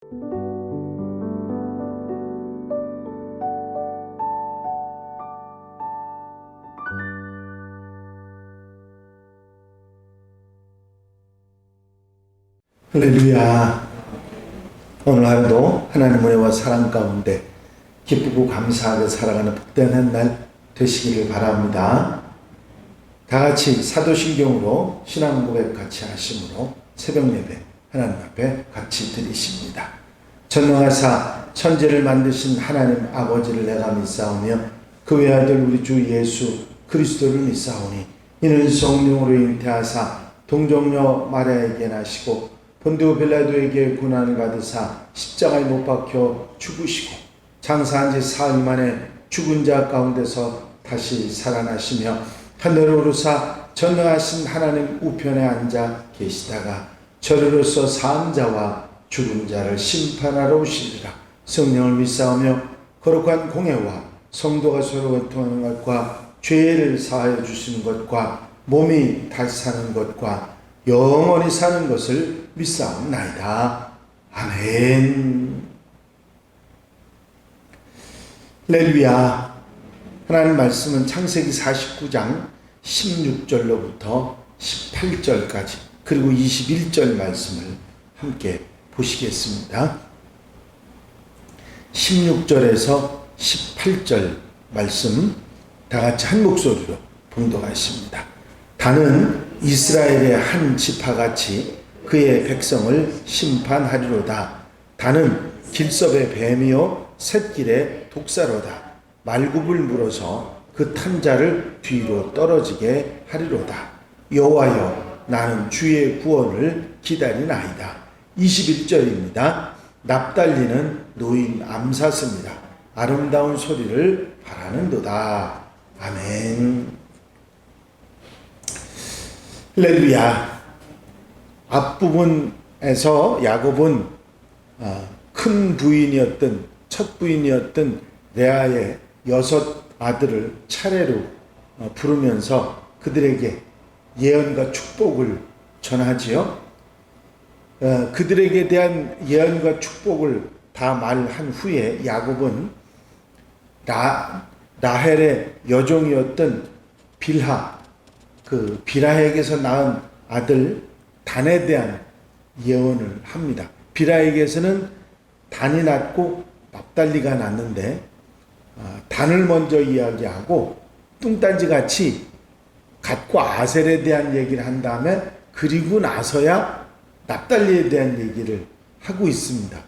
할렐루야. 오늘 하루도 하나님의 은혜와 사랑 가운데 기쁘고 감사하게 살아가는 복된 한 날 되시기를 바랍니다. 다 같이 사도신경으로 신앙 고백 같이 하심으로 새벽 예배 하나님 앞에 같이 드리십니다. 전능하사 천지를 만드신 하나님 아버지를 내가 믿사오며 그 외아들 우리 주 예수 그리스도를 믿사오니 이는 성령으로 잉태하사 동정녀 마리아에게 나시고 본디오 빌라도에게 고난을 받으사 십자가에 못 박혀 죽으시고 장사한 지 사흘 만에 죽은 자 가운데서 다시 살아나시며 하늘로 오르사 전능하신 하나님 우편에 앉아 계시다가 저리로서 산 자와 죽은 자를 심판하러 오시리라. 성령을 믿사오며 거룩한 공회와 성도가 서로 원통하는 것과 죄를 사하여 주시는 것과 몸이 다시 사는 것과 영원히 사는 것을 믿사옵나이다. 아멘. 할렐루야. 하나님 말씀은 창세기 49장 16절로부터 18절까지 그리고 21절 말씀을 함께 보시겠습니다. 16절에서 18절 말씀 다 같이 한 목소리로 봉독하십니다. 다는 이스라엘의 한 지파같이 그의 백성을 심판하리로다. 다는 길섭의 뱀이요 샛길의 독사로다. 말굽을 물어서 그 탄자를 뒤로 떨어지게 하리로다. 여호와여, 나는 주의 구원을 기다리나이다. 21절입니다. 납달리는 노인 암사스니라. 아름다운 소리를 바라는도다. 아멘. 할렐루야. 앞부분에서 야곱은 큰 부인이었던 첫 부인이었던 레아의 6 아들을 차례로 부르면서 그들에게 예언과 축복을 전하지요. 그들에게 대한 예언과 축복을 다 말한 후에 야곱은 라헬의 여종이었던 빌하, 그 빌하에게서 낳은 아들 단에 대한 예언을 합니다. 빌하에게서는 단이 낳고 납달리가 낳는데 단을 먼저 이야기하고 뚱딴지같이 갓과 아셀에 대한 얘기를 한 다음에 그리고 나서야 납달리에 대한 얘기를 하고 있습니다.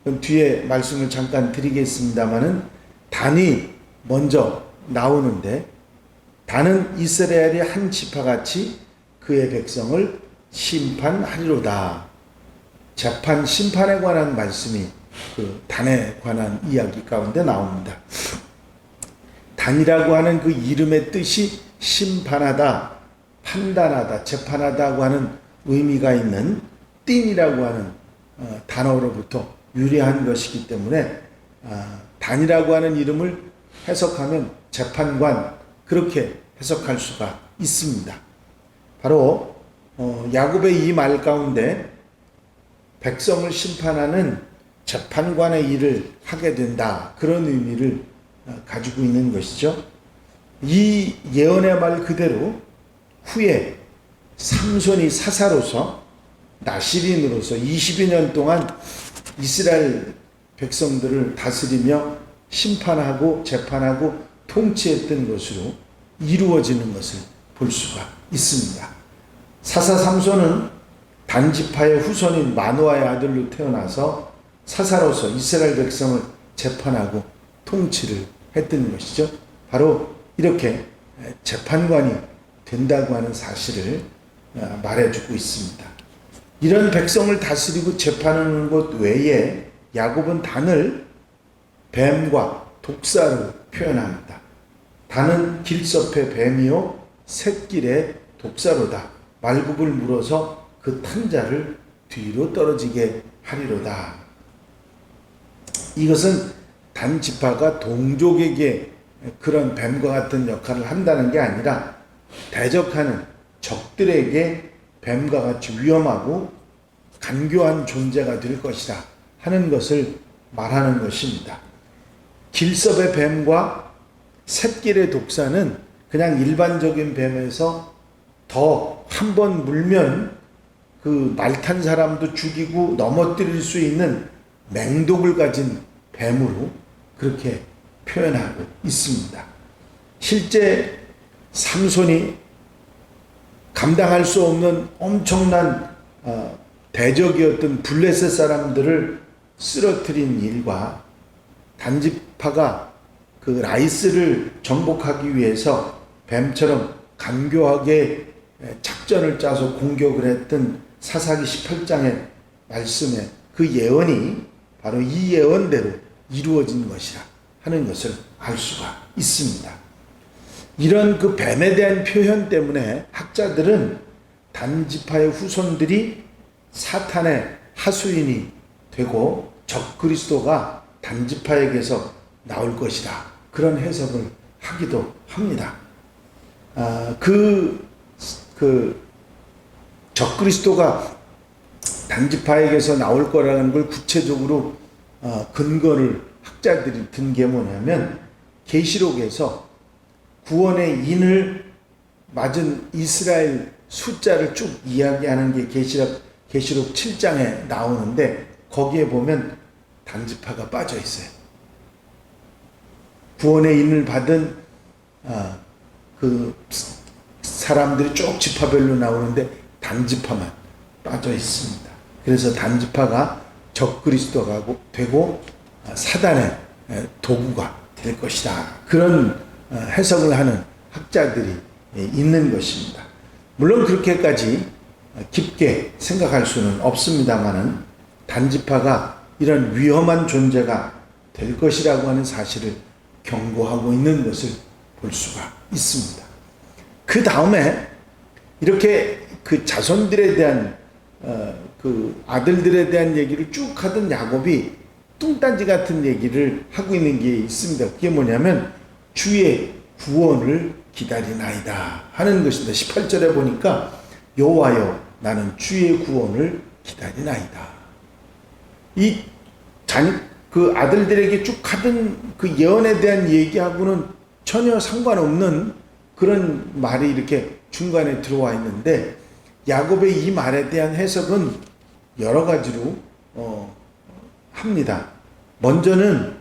그럼 뒤에 말씀을 잠깐 드리겠습니다마는 단이 먼저 나오는데 단은 이스라엘의 한 지파같이 그의 백성을 심판하리로다. 재판 심판에 관한 말씀이 그 단에 관한 이야기 가운데 나옵니다. 단이라고 하는 그 이름의 뜻이 심판하다, 판단하다, 재판하다고 하는 의미가 있는 띵이라고 하는 단어로부터 유래한 것이기 때문에 단이라고 하는 이름을 해석하면 재판관, 그렇게 해석할 수가 있습니다. 바로 야곱의 이 말 가운데 백성을 심판하는 재판관의 일을 하게 된다, 그런 의미를 가지고 있는 것이죠. 이 예언의 말 그대로 후에 삼손이 사사로서 나시린으로서 20여 년 동안 이스라엘 백성들을 다스리며 심판하고 재판하고 통치했던 것으로 이루어지는 것을 볼 수가 있습니다. 사사 삼손은 단지파의 후손인 마노아의 아들로 태어나서 사사로서 이스라엘 백성을 재판하고 통치를 했던 것이죠. 바로 이렇게 재판관이 된다고 하는 사실을 말해주고 있습니다. 이런 백성을 다스리고 재판하는 것 외에 야곱은 단을 뱀과 독사로 표현합니다. 단은 길섭의 뱀이요 샛길의 독사로다. 말굽을 물어서 그 탄자를 뒤로 떨어지게 하리로다. 이것은 단 지파가 동족에게 그런 뱀과 같은 역할을 한다는 게 아니라 대적하는 적들에게 뱀과 같이 위험하고 간교한 존재가 될 것이다 하는 것을 말하는 것입니다. 길섭의 뱀과 샛길의 독사는 그냥 일반적인 뱀에서 더 한 번 물면 그 말 탄 사람도 죽이고 넘어뜨릴 수 있는 맹독을 가진 뱀으로 그렇게 표현하고 있습니다. 실제 삼손이 감당할 수 없는 엄청난 대적이었던 블레셋 사람들을 쓰러뜨린 일과 단지파가 그 라이스를 정복하기 위해서 뱀처럼 간교하게 작전을 짜서 공격을 했던 사사기 18장의 말씀에 그 예언이 바로 이 예언대로 이루어진 것이라 하는 것을 알 수가 있습니다. 이런 그 뱀에 대한 표현 때문에 학자들은 단지파의 후손들이 사탄의 하수인이 되고 적그리스도가 단지파에게서 나올 것이다, 그런 해석을 하기도 합니다. 그 적그리스도가 단지파에게서 나올 거라는 걸 구체적으로 근거를 학자들이 든 게 뭐냐면 계시록에서 구원의 인을 맞은 이스라엘 숫자를 쭉 이야기하는 게 계시록 7장에 나오는데 거기에 보면 단지파가 빠져 있어요. 구원의 인을 받은 그 사람들이 쭉 지파별로 나오는데 단지파만 빠져 있습니다. 그래서 단지파가 적그리스도가 되고 사단의 도구가 될 것이다, 그런 해석을 하는 학자들이 있는 것입니다. 물론 그렇게까지 깊게 생각할 수는 없습니다만은 단지파가 이런 위험한 존재가 될 것이라고 하는 사실을 경고하고 있는 것을 볼 수가 있습니다. 그 다음에 이렇게 그 자손들에 대한 그 아들들에 대한 얘기를 쭉 하던 야곱이 뚱딴지 같은 얘기를 하고 있는 게 있습니다. 그게 뭐냐면 주의 구원을 기다리나이다 하는 것입니다. 18절에 보니까 여호와여 나는 주의 구원을 기다리나이다. 그 아들들에게 쭉 하던 그 예언에 대한 얘기하고는 전혀 상관없는 그런 말이 이렇게 중간에 들어와 있는데 야곱의 이 말에 대한 해석은 여러 가지로 합니다. 먼저는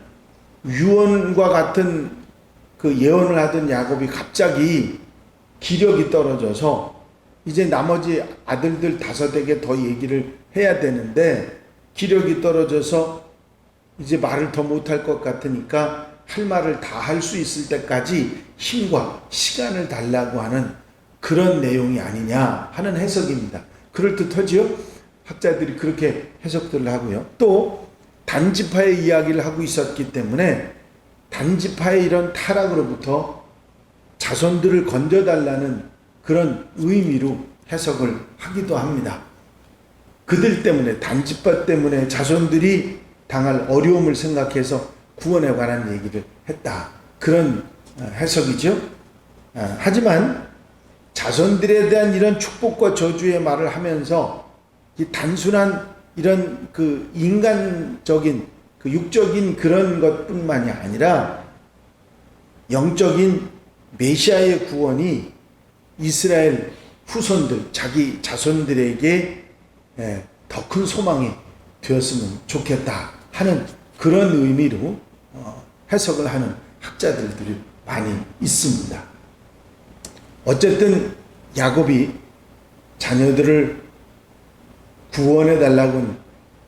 유언과 같은 그 예언을 하던 야곱이 갑자기 기력이 떨어져서 이제 나머지 아들들 5에게 더 얘기를 해야 되는데 기력이 떨어져서 이제 말을 더 못할 것 같으니까 할 말을 다 할 수 있을 때까지 힘과 시간을 달라고 하는 그런 내용이 아니냐 하는 해석입니다. 그럴듯하지요? 학자들이 그렇게 해석들을 하고요. 또 단지파의 이야기를 하고 있었기 때문에 단지파의 이런 타락으로부터 자손들을 건져달라는 그런 의미로 해석을 하기도 합니다. 그들 때문에, 단지파 때문에 자손들이 당할 어려움을 생각해서 구원에 관한 얘기를 했다, 그런 해석이죠. 하지만 자손들에 대한 이런 축복과 저주의 말을 하면서 이 단순한 이런 그 인간적인 그 육적인 그런 것뿐만이 아니라 영적인 메시아의 구원이 이스라엘 후손들, 자기 자손들에게 더 큰 소망이 되었으면 좋겠다 하는 그런 의미로 해석을 하는 학자들이 많이 있습니다. 어쨌든 야곱이 자녀들을 구원해 달라고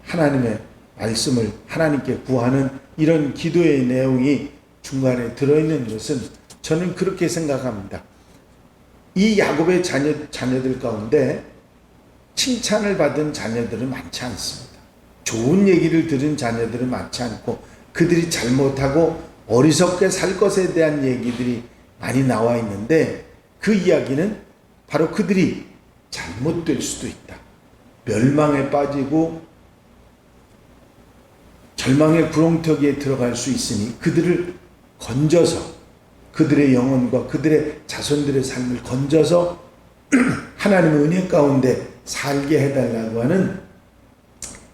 하나님의 말씀을 하나님께 구하는 이런 기도의 내용이 중간에 들어있는 것은 저는 그렇게 생각합니다. 이 야곱의 자녀들 가운데 칭찬을 받은 자녀들은 많지 않습니다. 좋은 얘기를 들은 자녀들은 많지 않고 그들이 잘못하고 어리석게 살 것에 대한 얘기들이 많이 나와 있는데 그 이야기는 바로 그들이 잘못될 수도 있다, 멸망에 빠지고 절망의 구렁텅이에 들어갈 수 있으니 그들을 건져서 그들의 영혼과 그들의 자손들의 삶을 건져서 하나님의 은혜 가운데 살게 해달라고 하는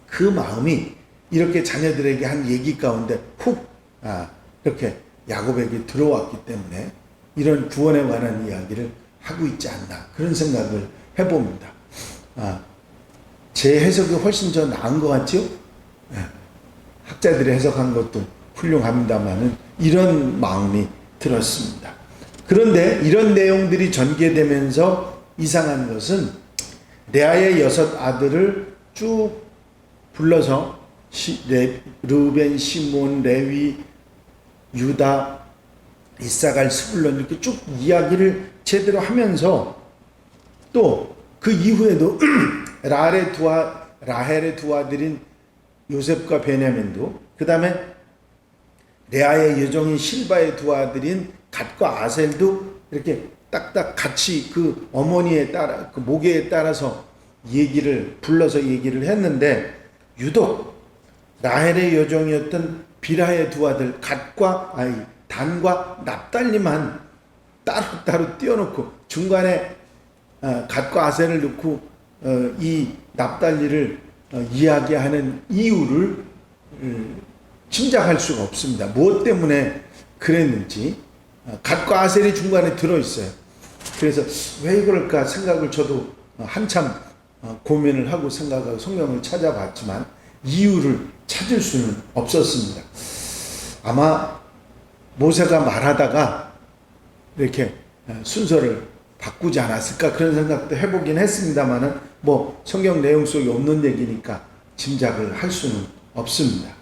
그 마음이 이렇게 자녀들에게 한 얘기 가운데 이렇게 야곱에게 들어왔기 때문에 이런 구원에 관한 이야기를 하고 있지 않나 그런 생각을 해봅니다. 제 해석이 훨씬 더 나은 것 같죠? 학자들이 해석한 것도 훌륭합니다만은 이런 마음이 들었습니다. 그런데 이런 내용들이 전개되면서 이상한 것은 레아의 6 아들을 쭉 불러서 르벤, 시몬, 레위, 유다, 이사갈, 스불론 이렇게 쭉 이야기를 제대로 하면서 또 그 이후에도 라헬의 두 아들인 요셉과 베냐민도 그 다음에 레아의 여종인 실바의 두 아들인 갓과 아셀도 이렇게 딱딱 같이 그 어머니에 따라 그 모계에 따라서 불러서 얘기를 했는데 유독 라헬의 여종이었던 비라의 두 아들 단과 납달리만 따로 띄워놓고 중간에 갓과 아셀을 넣고 이 납달리를 이야기하는 이유를 짐작할 수가 없습니다. 무엇 때문에 그랬는지 갓과 아셀이 중간에 들어있어요. 그래서 왜 그럴까 생각을 저도 한참 고민을 하고 생각하고 성경을 찾아봤지만 이유를 찾을 수는 없었습니다. 아마 모세가 말하다가 이렇게 순서를 바꾸지 않았을까 그런 생각도 해보긴 했습니다만은 뭐 성경 내용 속에 없는 얘기니까 짐작을 할 수는 없습니다.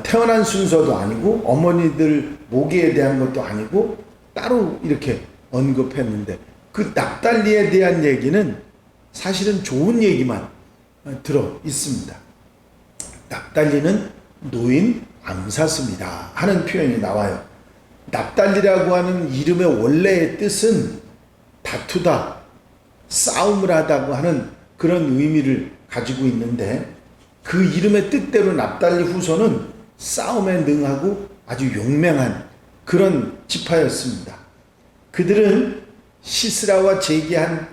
태어난 순서도 아니고 어머니들 모기에 대한 것도 아니고 따로 이렇게 언급했는데 그 납달리에 대한 얘기는 사실은 좋은 얘기만 들어 있습니다. 납달리는 노인 암사슴이다 하는 표현이 나와요. 납달리라고 하는 이름의 원래의 뜻은 다투다, 싸움을 하다고 하는 그런 의미를 가지고 있는데 그 이름의 뜻대로 납달리 후손은 싸움에 능하고 아주 용맹한 그런 지파였습니다. 그들은 시스라와 제기한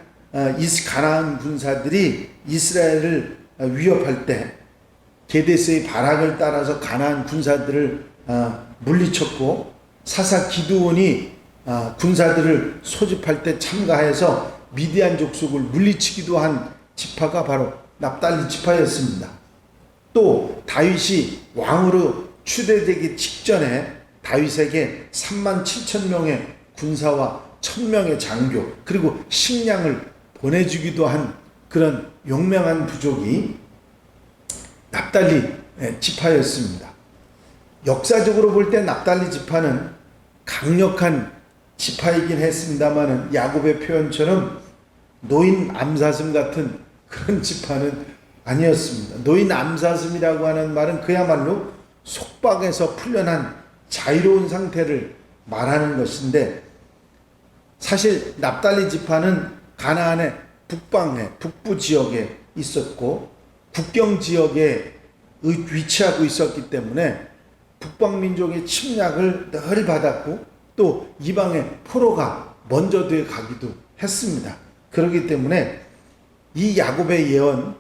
가나안 군사들이 이스라엘을 위협할 때 게데스의 바락을 따라서 가나안 군사들을 물리쳤고 사사 기드온이 군사들을 소집할 때 참가해서 미디안 족속을 물리치기도 한 지파가 바로 납달리 지파였습니다. 또 다윗이 왕으로 추대되기 직전에 다윗에게 37,000명의 군사와 1,000명의 장교 그리고 식량을 보내주기도 한 그런 용맹한 부족이 납달리 지파였습니다. 역사적으로 볼 때 납달리 지파는 강력한 지파이긴 했습니다만은 야곱의 표현처럼 노인 암사슴 같은 그런 지파는 아니었습니다. 노인 암사슴이라고 하는 말은 그야말로 속박에서 풀려난 자유로운 상태를 말하는 것인데 사실 납달리 지파는 가나안의 북부 지역에 있었고 국경 지역에 위치하고 있었기 때문에 북방 민족의 침략을 늘 받았고 또 이방의 포로가 먼저 돼 가기도 했습니다. 그렇기 때문에 이 야곱의 예언,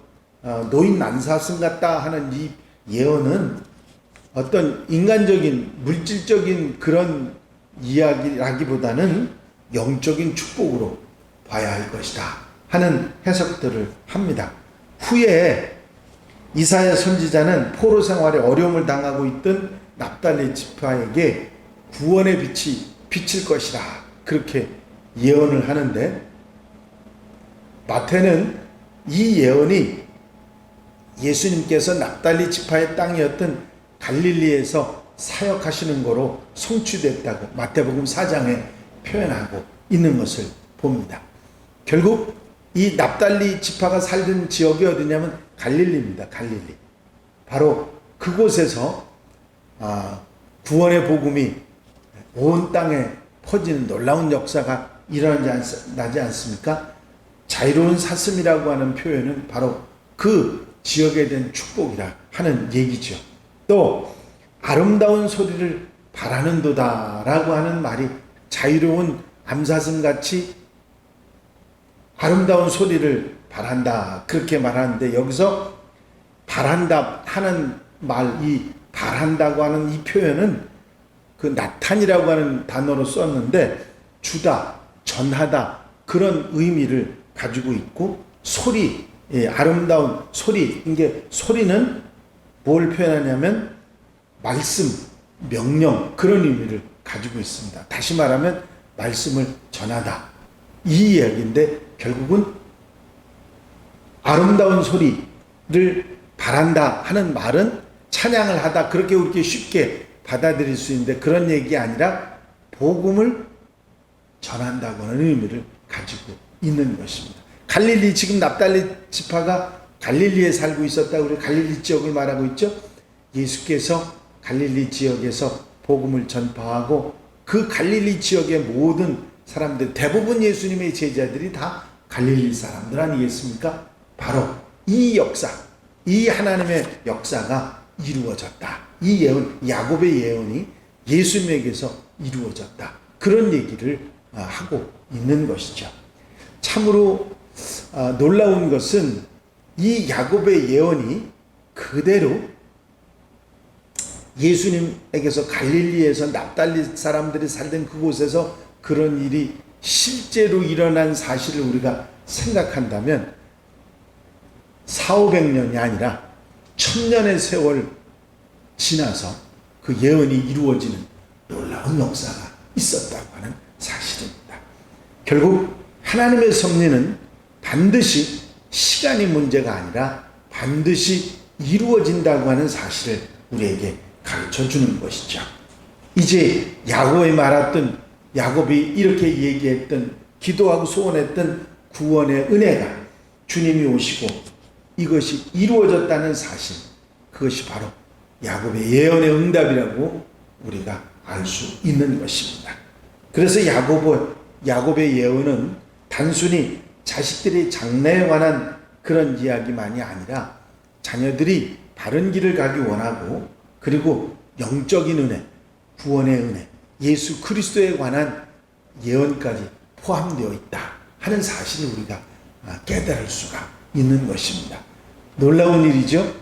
노인 암사슴 같다 하는 이 예언은 어떤 인간적인 물질적인 그런 이야기라기보다는 영적인 축복으로 봐야 할 것이다 하는 해석들을 합니다. 후에 이사야 선지자는 포로 생활에 어려움을 당하고 있던 납달리 지파에게 구원의 빛이 비칠 것이다 그렇게 예언을 하는데 마태는 이 예언이 예수님께서 납달리 지파의 땅이었던 갈릴리에서 사역하시는 거로 성취됐다고 마태복음 4장에 표현하고 있는 것을 봅니다. 결국 이 납달리 지파가 살던 지역이 어디냐면 갈릴리입니다. 갈릴리. 바로 그곳에서 구원의 복음이 온 땅에 퍼지는 놀라운 역사가 일어나지 않습니까? 자유로운 사슴이라고 하는 표현은 바로 그 지역에 대한 축복이라 하는 얘기죠. 또 아름다운 소리를 바라는도다 라고 하는 말이 자유로운 암사슴같이 아름다운 소리를 바란다 그렇게 말하는데 여기서 바란다 하는 말, 이 바란다고 하는 이 표현은 그 나탄이라고 하는 단어로 썼는데 주다, 전하다 그런 의미를 가지고 있고 소리, 아름다운 소리, 이게 소리는 뭘 표현하냐면 말씀, 명령 그런 의미를 가지고 있습니다. 다시 말하면 말씀을 전하다 이 이야기인데 결국은 아름다운 소리를 바란다 하는 말은 찬양을 하다 그렇게 우리가 쉽게 받아들일 수 있는데 그런 얘기 아니라 복음을 전한다고 하는 의미를 가지고 있는 것입니다. 갈릴리 지금 납달리 지파가 갈릴리에 살고 있었다고 우리 갈릴리 지역을 말하고 있죠. 예수께서 갈릴리 지역에서 복음을 전파하고 그 갈릴리 지역의 모든 사람들 대부분 예수님의 제자들이 다 갈릴리 사람들 아니겠습니까? 바로 이 역사, 이 하나님의 역사가 이루어졌다. 이 예언, 야곱의 예언이 예수님에게서 이루어졌다. 그런 얘기를 하고 있는 것이죠. 참으로 놀라운 것은 이 야곱의 예언이 그대로 예수님에게서 갈릴리에서 납달리 사람들이 살던 그곳에서 그런 일이 실제로 일어난 사실을 우리가 생각한다면 400~500년이 아니라 1000년의 세월 지나서 그 예언이 이루어지는 놀라운 역사가 있었다고 하는 사실입니다. 결국 하나님의 섭리는 반드시 시간이 문제가 아니라 반드시 이루어진다고 하는 사실을 우리에게 가르쳐 주는 것이죠. 이제 야곱이 말했던, 야곱이 이렇게 얘기했던, 기도하고 소원했던 구원의 은혜가 주님이 오시고 이것이 이루어졌다는 사실, 그것이 바로 야곱의 예언의 응답이라고 우리가 알 수 있는 것입니다. 그래서 야곱의 예언은 단순히 자식들의 장래에 관한 그런 이야기만이 아니라 자녀들이 바른 길을 가기 원하고 그리고 영적인 은혜, 구원의 은혜, 예수 그리스도에 관한 예언까지 포함되어 있다 하는 사실을 우리가 깨달을 수가 있는 것입니다. 놀라운 일이죠.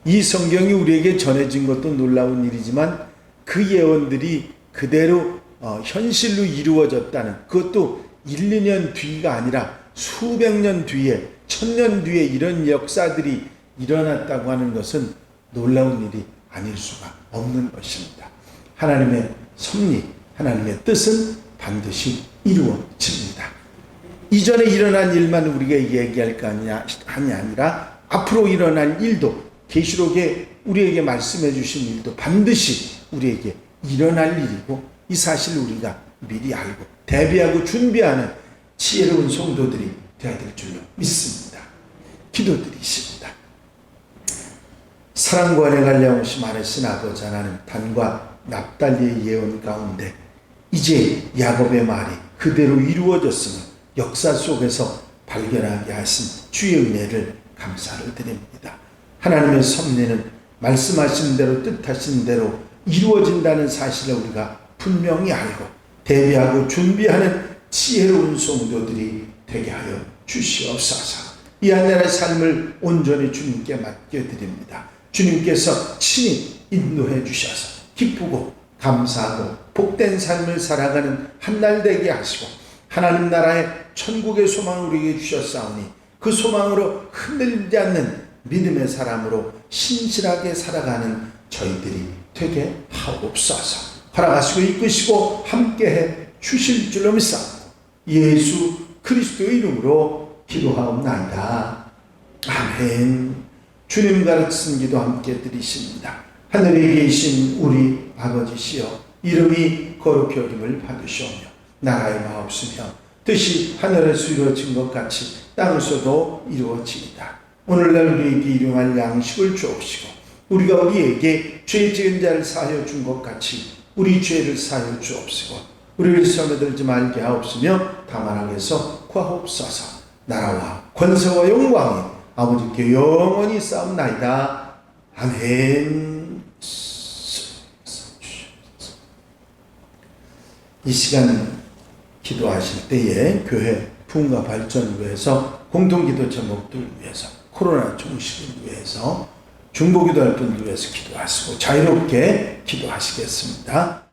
이 성경이 우리에게 전해진 것도 놀라운 일이지만 그 예언들이 그대로 현실로 이루어졌다는, 그것도 1, 2년 뒤가 아니라 수백 년 뒤에, 1000년 뒤에 이런 역사들이 일어났다고 하는 것은 놀라운 일이 아닐 수가 없는 것입니다. 하나님의 섭리, 하나님의 뜻은 반드시 이루어집니다. 이전에 일어난 일만 우리가 얘기할 거 아니라 앞으로 일어날 일도, 계시록에 우리에게 말씀해 주신 일도 반드시 우리에게 일어날 일이고 이 사실을 우리가 미리 알고 대비하고 준비하는 지혜로운 성도들이 되어야 될 줄로 믿습니다. 기도드리십니다. 사랑과 은혜가 갈려오시 많으신 아버지 하나님, 단과 납달리의 예언 가운데 이제 야곱의 말이 그대로 이루어졌음을 역사 속에서 발견하게 하신 주의 은혜를 감사를 드립니다. 하나님의 섭리는 말씀하신 대로 뜻하신 대로 이루어진다는 사실을 우리가 분명히 알고 대비하고 준비하는 지혜로운 성도들이 되게 하여 주시옵소서. 이 한 나라의 삶을 온전히 주님께 맡겨드립니다. 주님께서 친히 인도해 주셔서 기쁘고 감사하고 복된 삶을 살아가는 한 날 되게 하시고 하나님 나라의 천국의 소망을 우리에게 주셨사오니 그 소망으로 흔들리지 않는 믿음의 사람으로 신실하게 살아가는 저희들이 되게 하옵소서. 허락하시고 이끄시고 함께해 주실 줄로 믿사옵니다. 예수 그리스도의 이름으로 기도하옵나이다. 아멘. 주님 가르치신 기도 함께 드리십니다. 하늘에 계신 우리 아버지시여, 이름이 거룩히 여김을 받으시오며 나라의 마옵시며 뜻이 하늘에서 이루어진 것 같이 땅에서도 이루어지이다. 오늘날 우리에게 일용할 양식을 주옵시고 우리가 우리에게 죄 지은 자를 사하여 준 것 같이 우리 죄를 사하여 주옵시고 우리를 시험에 들지 말게 하옵시며 다만 악에서 구하옵소서. 나라와 권세와 영광이 아버지께 영원히 싸움나이다. 아멘. 이 시간 기도하실 때에 교회 부흥과 발전을 위해서, 공동기도 제목들을 위해서, 코로나 종식을 위해서 중보기도할 분들 위해서 기도하시고 자유롭게 기도하시겠습니다.